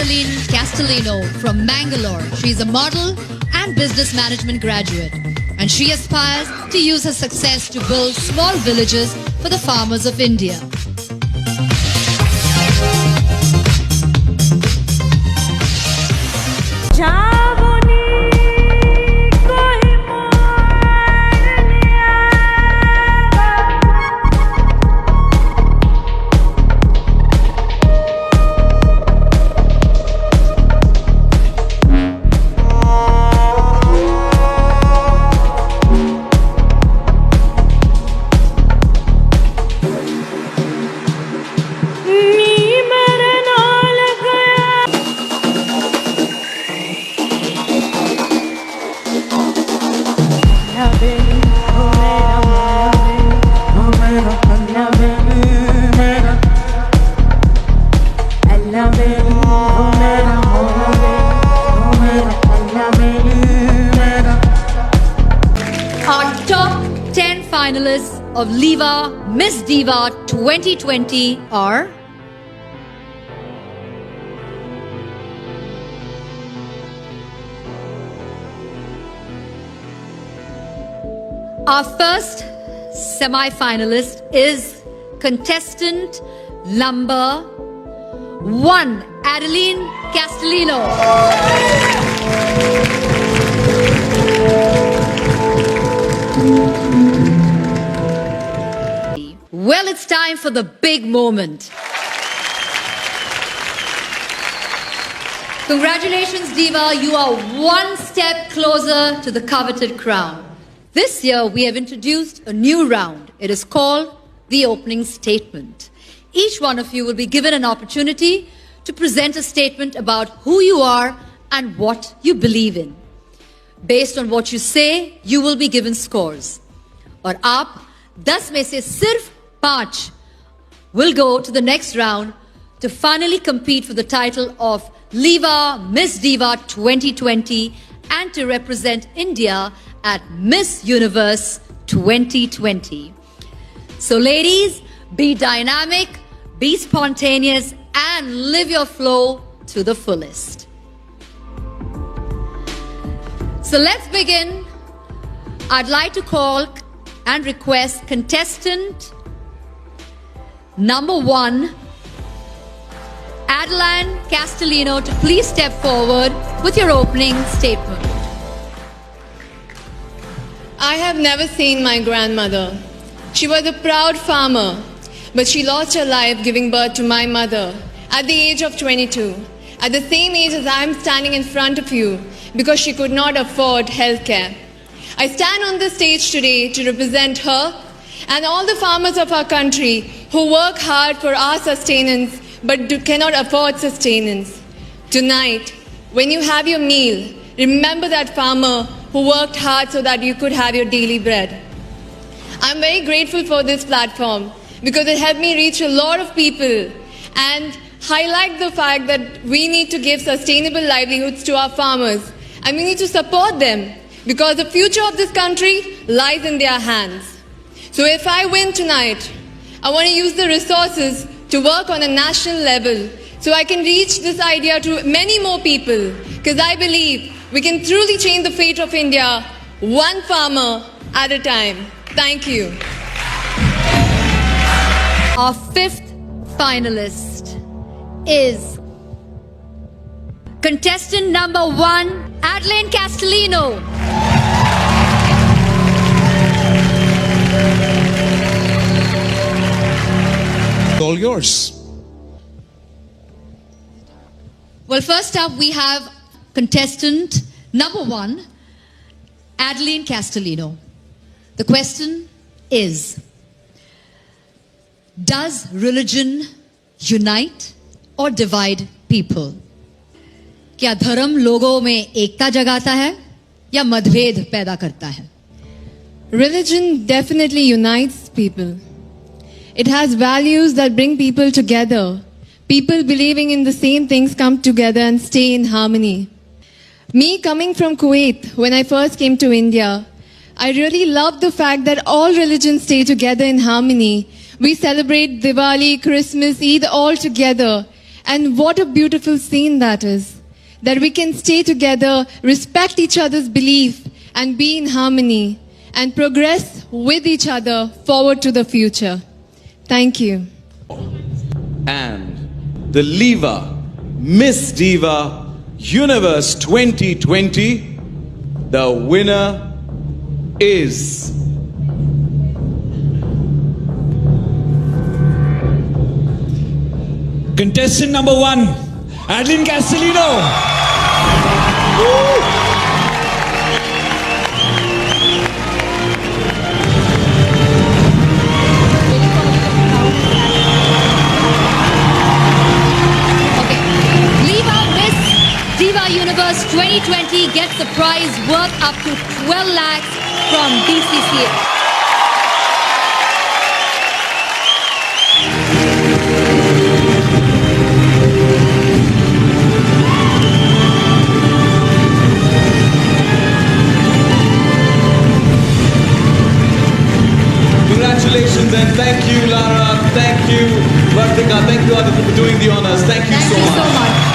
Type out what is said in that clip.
Adeline Castellino from Mangalore. She's a model and business management graduate, and she aspires to use her success to build small villages for the farmers of India. Our top 10 finalists of Liva Miss Diva 2020 are our first semi-finalist is contestant number 1, Adeline Castellino. Well, it's time for the big moment. Congratulations, Diva. You are one step closer to the coveted crown. This year, we have introduced a new round. It is called the opening statement. Each one of you will be given an opportunity to present a statement about who you are and what you believe in. Based on what you say, you will be given scores. और आप 10 में से सिर्फ 5 will go to the next round to finally compete for the title of Liva Miss Diva 2020 and to represent India at Miss Universe 2020. So ladies, be dynamic, be spontaneous, and live your flow to the fullest. So let's begin. I'd like to call and request contestant number 1, Adeline Castellino, to please step forward with your opening statement. I have never seen my grandmother. She was a proud farmer, but she lost her life giving birth to my mother at the age of 22, at the same age as I am standing in front of you, because she could not afford healthcare. I stand on this stage today to represent her and all the farmers of our country who work hard for our sustenance but cannot afford sustenance. Tonight, when you have your meal, remember that farmer who worked hard so that you could have your daily bread. I'm very grateful for this platform because it helped me reach a lot of people and highlight the fact that we need to give sustainable livelihoods to our farmers and we need to support them because the future of this country lies in their hands. So if I win tonight, I want to use the resources to work on a national level so I can reach this idea to many more people because I believe we can truly change the fate of India one farmer at a time. Thank you. Our 5th finalist is contestant number 1, Adeline Castellino. All yours. Well, first up we have contestant number 1, Adeline Castellino. The question is, does religion unite or divide people? क्या धर्म लोगों में एकता जगाता है या मतभेद पैदा करता है? Religion definitely unites people. It has values that bring people together. People believing in the same things come together and stay in harmony. Me coming from Kuwait, when I first came to India, I really loved the fact that all religions stay together in harmony. We celebrate Diwali, Christmas, Eid all together. And what a beautiful scene that is. That we can stay together, respect each other's belief, and be in harmony, and progress with each other forward to the future. Thank you. And the Liva Miss Diva Universe 2020, the winner is Contestant number 1, Adeline Castellino. Okay. Liva Miss Diva Universe 2020 gets a prize worth up to 12 lakhs from BCCA. Congratulations and thank you, Lara. Thank you, Vartika. Thank you, Aditya, for doing the honors. Thank you Thank so you much. so much.